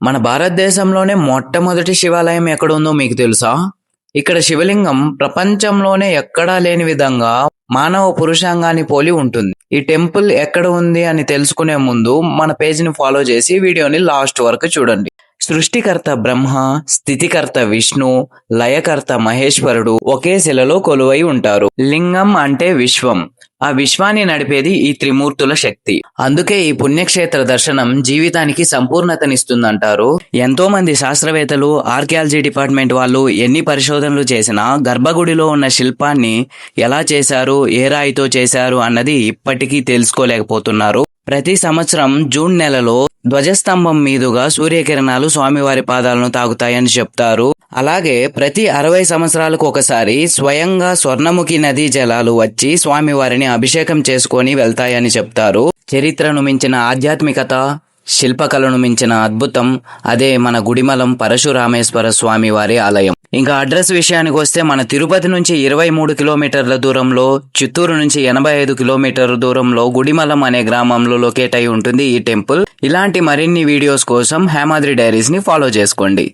మన భారతదేశంలోనే మొట్టమొదటి శివాలయం ఎక్కడ ఉందో మీకు తెలుసా? ఇక్కడ శివలింగం ప్రపంచంలోనే ఎక్కడా లేని విధంగా మానవ పురుషాంగాన్ని పోలి ఉంటుంది. ఈ టెంపుల్ ఎక్కడ ఉంది అని తెలుసుకునే ముందు మన పేజీని ఫాలో చేసి వీడియోని లాస్ట్ వరకు చూడండి. సృష్టికర్త బ్రహ్మ, స్థితికర్త విష్ణు, లయకర్త మహేశ్వరుడు ఒకే శిలలో కొలువై ఉంటారు. లింగం అంటే విశ్వం. ఆ విశ్వాన్ని నడిపేది ఈ త్రిమూర్తుల శక్తి. అందుకే ఈ పుణ్యక్షేత్ర దర్శనం జీవితానికి సంపూర్ణతనిస్తుందంటారు. ఎంతో మంది శాస్త్రవేత్తలు, ఆర్కియాలజీ డిపార్ట్మెంట్ వాళ్ళు ఎన్ని పరిశోధనలు చేసినా గర్భగుడిలో ఉన్న శిల్పాన్ని ఎలా చేశారు, ఏ రాయితో చేశారు అన్నది ఇప్పటికీ తెలుసుకోలేకపోతున్నారు. ప్రతి సంవత్సరం జూన్ నెలలో ధ్వజస్తంభం మీదుగా సూర్యకిరణాలు స్వామివారి పాదాలను తాకుతాయని చెప్తారు. అలాగే ప్రతి 60 సంవత్సరాలకు ఒకసారి స్వయంగా స్వర్ణముఖి నదీ జలాలు వచ్చి స్వామివారిని అభిషేకం చేసుకొని వెళ్తాయని చెప్తారు. చరిత్రను మించిన ఆధ్యాత్మికత, శిల్పకళను మించిన అద్భుతం అదే మన గుడిమలం పరశురామేశ్వర స్వామి వారి ఆలయం. ఇంకా అడ్రస్ విషయానికి వస్తే మన తిరుపతి నుంచి 23 కిలోమీటర్ల దూరంలో, చిత్తూరు నుంచి 85 కిలోమీటర్ల దూరంలో గుడిమలం అనే గ్రామంలో లొకేట్ అయి ఉంటుంది ఈ టెంపుల్. ఇలాంటి మరిన్ని వీడియోస్ కోసం హేమాద్రి డైరీస్ ని ఫాలో చేసుకోండి.